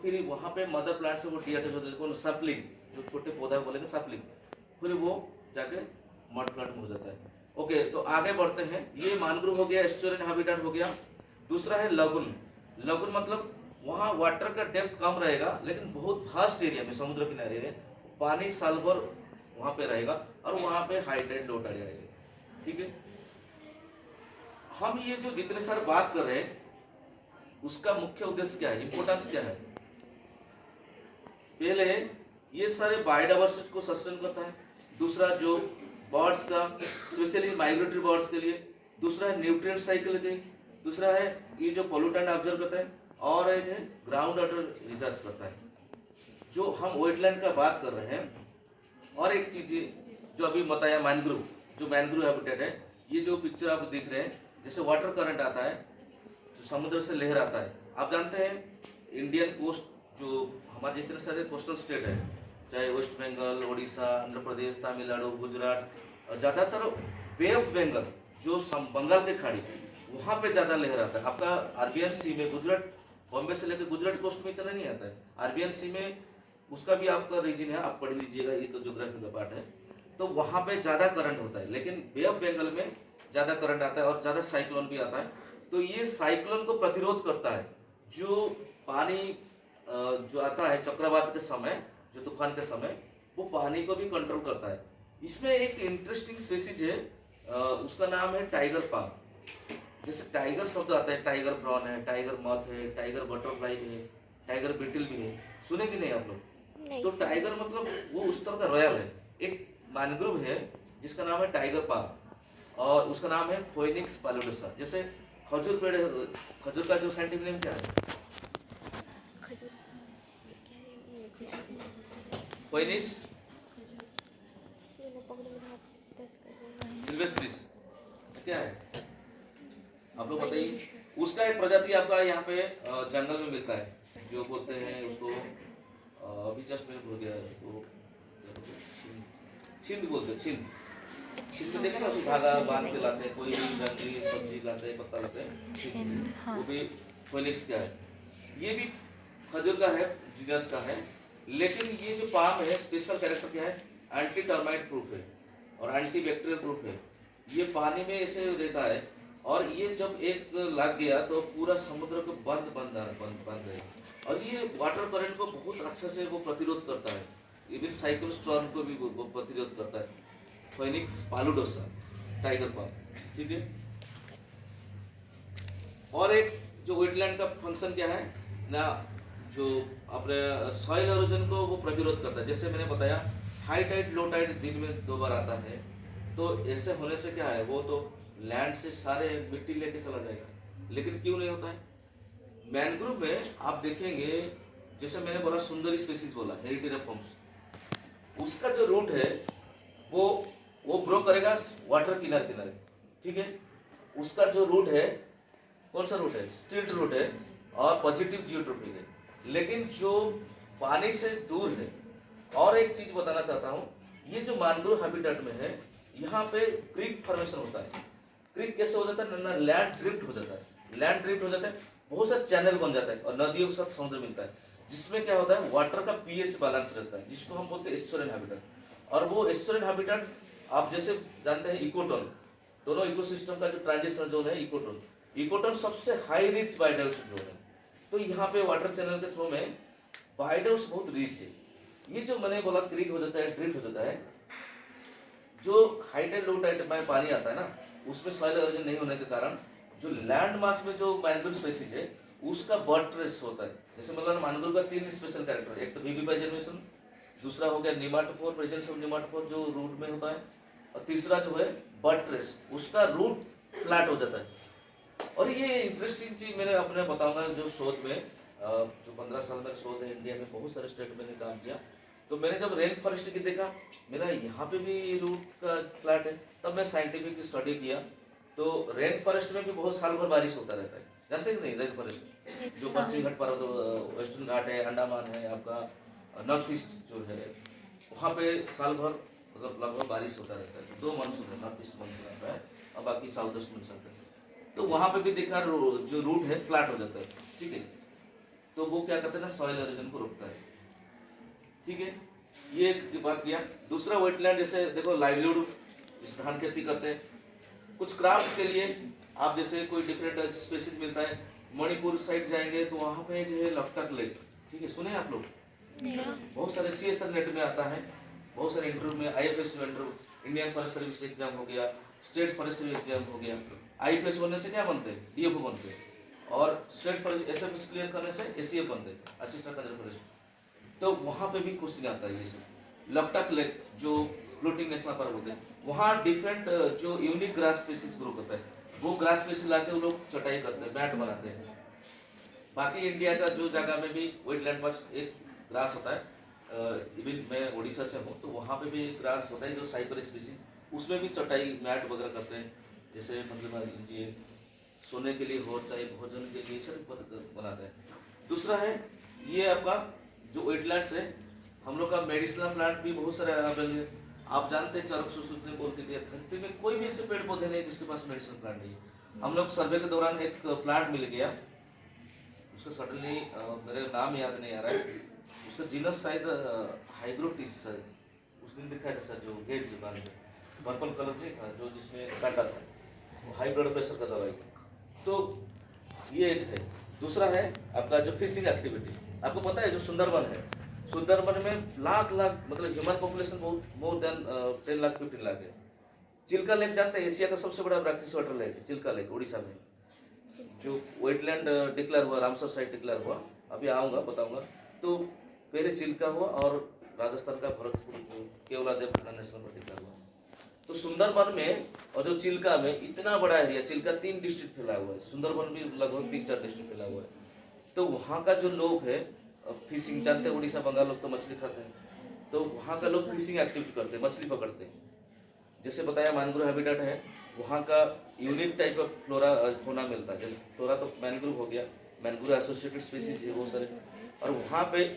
फिर वहाँ पे मदर प्लांट से वो डीअटैच होता है, सैपलिंग, जो छोटे पौधा बोलेंगे सैपलिंग, फिर वो जाके मड प्लांट में हो जाता है। ओके, तो आगे बढ़ते हैं। ये मैंग्रोव हो गया, एस्चुरिन हैबिटेट हो गया। दूसरा है लगुन। लगुन मतलब वहाँ वाटर का डेप्थ कम रहेगा, लेकिन बहुत वास्ट एरिया में, समुद्र किनारे में पानी साल भर वहाँ पे रहेगा, और वहाँ पे हाई टाइड लो टाइड रहेगा। ठीक है, हम ये जो जितने सारे बात कर रहे हैं, उसका मुख्य उद्देश्य क्या है, इंपोर्टेंस क्या है? पहले ये सारे बायोडाइवर्सिटी को सस्टेन करता है। दूसरा जो बर्ड्स का, स्पेशली माइग्रेटरी बर्ड्स के लिए। दूसरा है न्यूट्रिएंट साइकिल के। दूसरा है ये जो पोल्यूटेंट ऑब्जर्व करता है। और एक है ग्राउंड वाटर रिसर्च करता है, जो हम वेटलैंड का बात कर रहे हैं। और एक चीज जो अभी बताया, मैंग्रोव, जो मैंग्रोव हैबिटेट है, ये जो पिक्चर आप देख रहे हैं, जैसे वाटर करंट आता है, जो समुद्र से लहर आता है। आप जानते हैं इंडियन कोस्ट, जो हमारे जितने सारे कोस्टल स्टेट है, चाहे वेस्ट बंगाल, उड़ीसा, आंध्र प्रदेश, तमिलनाडु, गुजरात, ज़्यादातर बे ऑफ बंगाल, जो बंगाल के खाड़ी, वहाँ पे ज़्यादा लहर आता है। आपका अरबियन सी में, गुजरात, बॉम्बे से लेकर गुजरात कोस्ट में इतना नहीं आता है। अरबियन सी में उसका भी आपका रीजन है, आप पढ़ लीजिएगा, ये तो ज्योग्राफी का पार्ट है। तो वहाँ पे ज़्यादा करंट होता है, लेकिन बे ऑफ बंगाल में ज़्यादा करंट आता है और ज़्यादा साइक्लोन भी आता है। तो ये साइक्लोन को प्रतिरोध करता है। जो पानी जो आता है चक्रवात के समय, जो तूफान के समय, वो पानी को भी कंट्रोल करता है। इसमें एक इंटरेस्टिंग स्पीसीज है, उसका नाम है टाइगर पाम। जैसे टाइगर शब्द आता है, टाइगर प्रॉन है, टाइगर मथ है, टाइगर बटरफ्लाई है, टाइगर बीटल भी है, सुने कि नहीं आप लोग? तो टाइगर मतलब वो उस तरह का रॉयल है। एक मैंग्रोव है जिसका नाम है टाइगर पाम, और उसका नाम है फोइनिक्स पालुडोसा। जैसे खजूर पेड़ है, खजूर का जो साइंटिफिक नेम क्या है? फोइनिक्स सिल्वेस्ट्रिस, क्या है आप लोग बताइए। उसका एक प्रजाति आपका यहाँ पे जंगल में मिलता है, जो बोलते हैं उसको, अभी जस्ट मैंने भूल गया उसको, छिंद बोलते हैं, छिंद। छिंद में देखा ना, उसको धागा बांध के लाते हैं, कोई भी जंगली सब्जी लाते हैं, पत्ता लाते हैं, छिंद, वो भी फोइनिक्स का है। ये भी खजूर का है, जीनस का है। लेकिन ये जो पाम है, स्पेशल कैरेक्टर क्या है, एंटी टर्माइट प्रूफ है और एंटी बैक्टीरियल प्रूफ है। ये पानी में ऐसे रहता है, और ये जब एक लग गया तो पूरा समुद्र को बंद बंद बंद बंद है। और ये वाटर करंट को बहुत अच्छा से वो प्रतिरोध करता है, इवन साइक्लोन स्टॉर्म को भी वो प्रतिरोध करता है। फोइनिक्स पालुडोसा, टाइगर पाम, ठीक है। और एक जो वेटलैंड का फंक्शन क्या है ना, जो अपने सॉइल एरोजन को वो प्रतिरोध करता है। जैसे मैंने बताया, हाई टाइड लो टाइड दिन में 2 बार आता है, तो ऐसे होने से क्या है, वो तो लैंड से सारे मिट्टी लेके चला जाएगा। लेकिन क्यों नहीं होता है? मैंग्रोव में आप देखेंगे, जैसे मैंने बोला सुंदरी स्पीसीज बोला, हेरिटेरियम, उसका जो रूट है वो ग्रो करेगा वाटर किनारे किनारे, ठीक है। उसका जो रूट है, कौन सा रूट है? स्टिल्ट रूट है और पॉजिटिव जियोट्रोपिक है। लेकिन जो पानी से दूर है, और एक चीज बताना चाहता हूँ, ये जो मैंग्रोव हैबिटेट में है, यहाँ पे क्रीक फॉर्मेशन होता है। क्रीक कैसे हो जाता है ना, लैंड ड्रिफ्ट हो जाता है। लैंड ड्रिफ्ट हो जाता है, बहुत सारे चैनल बन जाता है, और नदियों के साथ समुद्र मिलता है, जिसमें क्या होता है, वाटर का पीएच बैलेंस रहता है, जिसको हम बोलते हैं एस्चुरिन हैबिटेट। और वो एस्चुरिन हैबिटेट आप जैसे जानते हैं, इकोटोन, दोनों इकोसिस्टम का जो ट्रांजिशन जोन है, इकोटोन, इकोटोन सबसे हाई रिच बायोडाइवर्सिटी जोन है। तो यहाँ पे वाटर चैनल के थ्रू में बायोडाइवर्सिटी बहुत रिच है। ये जो मैंने बोला क्रीक हो जाता है, ड्रिफ्ट हो जाता है, जो हाई टाइड लो टाइड में पानी आता है ना, उसमें सॉइल एरोजन नहीं होने के कारण जो लैंड मास में जो मैंग्रोव स्पीसीज है, उसका बर्ट्रेस होता है। जैसे मतलब मैंग्रोव का 3 स्पेशल कैरेक्टर, एक तो विविपाइजेशन, दूसरा हो गया निमाटोफोर, प्रेजेंस ऑफ निमाटोफोर जो रूट में होता है, और तीसरा जो है बर्ट्रेस, उसका रूट फ्लैट हो जाता है। और ये इंटरेस्टिंग चीज मैंने अपने बताऊंगा, जो शोध में जो 15 साल में शोध है, इंडिया में बहुत सारे स्टेट में काम किया, तो मैंने जब रेन फॉरेस्ट की देखा, मेरा यहाँ पे भी रूट का फ्लैट है, तब मैं साइंटिफिक स्टडी किया। तो रेन फॉरेस्ट में भी बहुत साल भर बारिश होता रहता है, जानते हैं कि नहीं? रेन फॉरेस्ट जो पश्चिमी घाट पर्वत, वेस्टर्न घाट है, अंडमान है, आपका नॉर्थ ईस्ट जो है, वहाँ पे साल भर मतलब लगभग बारिश होता रहता है। 2 मानसून है, नॉर्थ ईस्ट मानसून आता है और बाकी साउथ ईस्ट मानसून आता है। तो वहाँ पे भी देखा जो रूट है फ्लैट हो जाता है, ठीक है। तो वो क्या करते हैं ना, सॉइल एरोजन को रोकता है। ठीक है, ये एक बात किया। दूसरा वेटलैंड, जैसे देखो लाइवलीहुड, जैसे धान खेती करते हैं, कुछ क्राफ्ट के लिए आप जैसे कोई डिफरेंट स्पेसिस मिलता है। मणिपुर साइड जाएंगे तो वहाँ पे एक है लकटक लेक, ठीक है, सुने आप लोग? बहुत सारे CSR नेट में आता है, बहुत सारे इंटरव्यू में, IFS interview, Indian forest service exam हो गया, स्टेट फॉरेस्ट सर्विस एग्जाम हो गया। IPS बनने से क्या बनते हैं? DFO बनते हैं, और स्टेट फॉरेस्ट SFS क्लियर करने से ACF बनते हैं, असिस्टेंट कंजर्वेशन। तो वहाँ पे भी क्वेश्चन आता है। जैसे लकटक लेक जो फ्लोटिंग नेशनल पार्क होते हैं, वहाँ डिफरेंट जो यूनिक ग्रास स्पीसीज ग्रो होता है, वो ग्रास स्पीसीज लाके वो लोग चटाई करते हैं, मैट बनाते हैं। बाकी इंडिया का जो जगह में भी वेटलैंड पास एक ग्रास होता है, इवन मैं उड़ीसा से हूँ, तो वहाँ पे भी ग्रास होता है जो साइपर स्पीसीज, उसमें भी चटाई मैट वगैरह करते हैं। जैसे मतलब मान लीजिए सोने के लिए हो, चाहे भोजन के लिए, सब बनाते हैं। दूसरा है ये आपका जो वेटलैंड्स है, हम लोग का मेडिसिनल प्लांट भी बहुत सारे अवेलेबल है। आप जानते हैं चरक सुश्रुत ने बोल के दिया, धरती में कोई भी ऐसे पेड़ पौधे नहीं जिसके पास मेडिसिनल प्लांट नहीं है। हम लोग सर्वे के दौरान एक प्लांट मिल गया, उसका सडनली मेरे नाम याद नहीं आ रहा है, उसका जीनस शायद हाइग्रोटिस शायद, उस दिन दिखाया था सर, जो गेज दुकान में पर्पल कलर नहीं था, जो जिसमें काटा था, वो हाई ब्लड प्रेशर का दवाई। तो ये एक है। दूसरा है आपका जो फिशिंग एक्टिविटी। आपको पता है जो सुंदरबन है, सुंदरबन में लाख मतलब ह्यूमन पॉपुलेशन बहुत मोर देन 10 लाख 15 लाख है। चिल्का लेक जानते हैं, एशिया का सबसे बड़ा ब्रैकिश वाटर लेक है चिल्का लेक, उड़ीसा में, जो वेटलैंड डिक्लेयर हुआ, रामसर साइट डिक्लेयर हुआ, अभी आऊँगा बताऊँगा। तो पहले चिल्का हुआ और राजस्थान का भरतपुर जो केवलादेव नेशनल पार्क डिक्लेयर हुआ। तो सुंदरबन में और जो चिल्का में इतना बड़ा एरिया, चिल्का 3 डिस्ट्रिक्ट फैला हुआ है, सुंदरबन भी लगभग 3-4 डिस्ट्रिक्ट फैला हुआ है। तो वहाँ का जो लोग है फिशिंग, जानते हैं उड़ीसा बंगाल लोग तो मछली खाते हैं, तो वहाँ का लोग फिशिंग एक्टिविटी करते हैं, मछली पकड़ते हैं। जैसे बताया मैंग्रोव हैबिटेट है, वहाँ का unique type of flora fauna मिलता है। जैसे फ्लोरा तो मैंग्रोव हो गया, मैंग्रोव एसोसिएटेड स्पीसीज है बहुत सारे। और वहाँ पे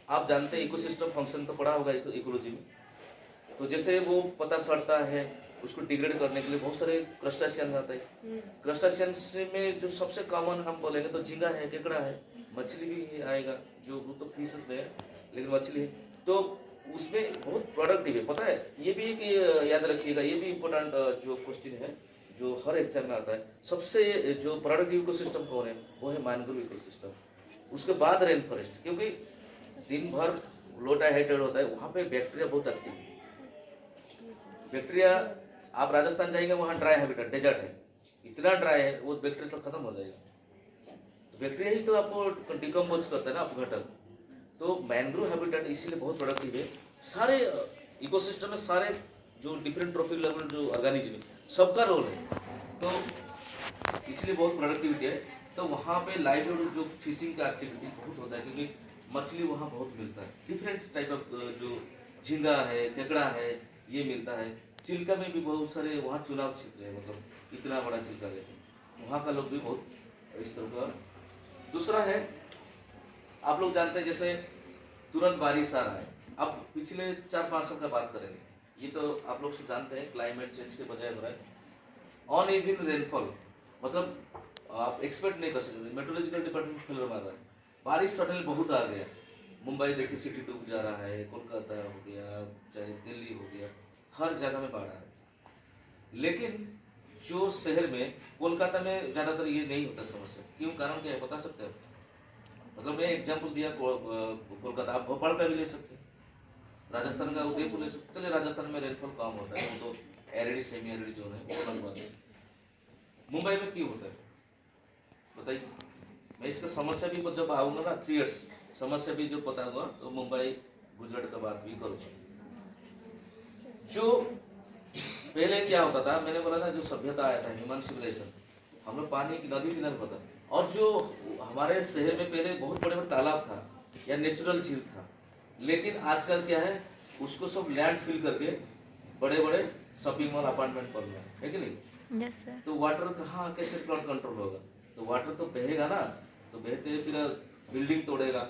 आप जानते हैं इकोसिस्टम फंक्शन तो पढ़ा होगा इकोलॉजी में, तो जैसे वो पता सड़ता है, उसको डिग्रेड करने के लिए बहुत सारे क्रस्टाशियंस आते हैं। क्रस्टाशियंस में जो सबसे कॉमन हम बोलेंगे तो झींगा है, केकड़ा है, मछली भी आएगा, जो वो तो फिशेस में है लेकिन मछली है। तो उसमें बहुत प्रोडक्टिव है, पता है ये भी कि याद रखिएगा, ये भी इम्पोर्टेंट जो क्वेश्चन है जो हर एग्जाम में आता है। सबसे जो प्रोडक्टिव इकोसिस्टम कौन है, वो है मैंग्रोव इकोसिस्टम। उसके बाद रेन फॉरेस्ट, क्योंकि दिन भर लो हाइटेड होता है, वहाँ पे बैक्टीरिया बहुत एक्टिव है। बैक्टीरिया, आप राजस्थान जाएंगे वहाँ ड्राई हैबिटेट, डेजर्ट है, इतना ड्राई है वो बैक्टीरिया तो खत्म हो जाएगा। तो बैक्टीरिया ही तो आपको डिकम्पोज करता है ना अपघटन। तो मैंग्रोव हैबिटेट इसीलिए बहुत प्रोडक्टिव है। सारे इकोसिस्टम में सारे जो डिफरेंट ट्रॉफिक लेवल जो ऑर्गेनिज्म है, सबका रोल है, तो इसलिए बहुत प्रोडक्टिविटी है। तो वहाँ पे लाइवलीहुड जो फिशिंग का एक्टिविटी बहुत होता है, क्योंकि मछली वहाँ बहुत मिलता है, डिफरेंट टाइप ऑफ जो झींगा है, केकड़ा है, ये मिलता है। चिल्का में भी बहुत सारे वहाँ चुनाव क्षेत्र है, मतलब इतना बड़ा चिल्का है, वहाँ का लोग भी बहुत इस तरह का। दूसरा है, आप लोग जानते हैं जैसे तुरंत बारिश आ रहा है, अब पिछले 4-5 साल का बात करेंगे, ये तो आप लोग सब जानते हैं क्लाइमेट चेंज के बजाय हो रहा है। ऑन इवन रेनफॉल, मतलब आप एक्सपेक्ट नहीं कर सकते, मेट्रोलॉजिकल डिपार्टमेंट फेलर मार रहा है, बारिश सडनली बहुत आ गया। मुंबई देखिए सिटी डूब जा रहा है, कोलकाता हो गया, चाहे दिल्ली हो गया, हर जगह में बाढ़ आ रहा है। लेकिन जो शहर में, कोलकाता में ज़्यादातर ये नहीं होता समस्या, क्यों, कारण क्या है बता सकते हैं? मतलब मैं एग्जाम्पल दिया कोलकाता, आप भोपाल का भी ले सकते हैं, राजस्थान का उदयपुर ले सकते। चलिए राजस्थान में रेनफॉल कम होता है, वो तो एरिड सेमी एरिड जोन है, वो अलग बात है। मुंबई में क्यों होता है बताइए? मैं इसका समस्या भी जब आऊँगा ना 3 इयर्स, समस्या भी जो पता होगा तो मुंबई गुजरात का बात भी करूँगा। जो पहले क्या होता था, मैंने बोला था जो सभ्यता आया था, ह्यूमन सिविलाइजेशन, हम लोग पानी की नदी किनारे होता, और जो हमारे शहर में पहले बहुत बड़े बड़े तालाब था या नेचुरल झील था, लेकिन आजकल क्या है, उसको सब लैंड फिल करके बड़े बड़े शॉपिंग मॉल अपार्टमेंट बन रहे है कि नहीं? Yes sir. तो वाटर कहाँ कैसे फ्लड कंट्रोल होगा? तो वाटर तो बहेगा ना, तो बहते फिर बिल्डिंग तोड़ेगा।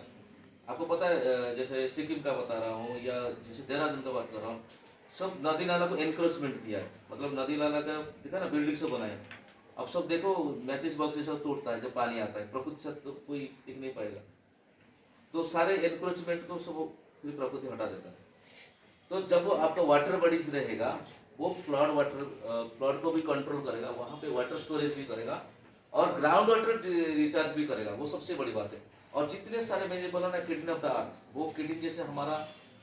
आपको पता है जैसे सिक्किम का बता रहा हूँ या जैसे देहरादून का बात कर रहा हूँ, सब नदी नाला को एनक्रोचमेंट किया है, मतलब नदी नाला का देखा ना, बिल्डिंग से बनाए। अब सब देखो मैचिस बॉक्स से सब टूटता है जब पानी आता है, प्रकृति से तो कोई टिक नहीं पाएगा। तो सारे एनक्रोचमेंट को सब फिर प्रकृति हटा देता है। तो जब वो आपका वाटर बॉडीज रहेगा, वो फ्लड को भी कंट्रोल करेगा, वहाँ पे वाटर स्टोरेज भी करेगा और ग्राउंड वाटर रिचार्ज भी करेगा, वो सबसे बड़ी बात है। और जितने सारे मैंने बोला ना किडनी ऑफ द अर्थ, वो किडनी जैसे हमारा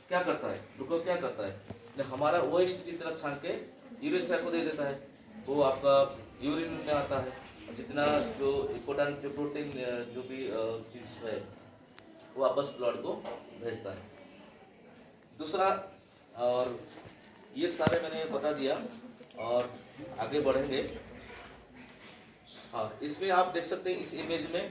क्या करता है, रुको क्या करता है ना, हमारा वेस्ट जितना छान के यूरिथ्रा को दे देता है, वो आपका यूरिन में आता है। और जितना जो इम्पोर्टेंट जो प्रोटीन जो भी चीज़ है वो वापस ब्लड को भेजता है। दूसरा, और ये सारे मैंने बता दिया और आगे बढ़ेंगे। हाँ, इसमें आप देख सकते हैं इस इमेज में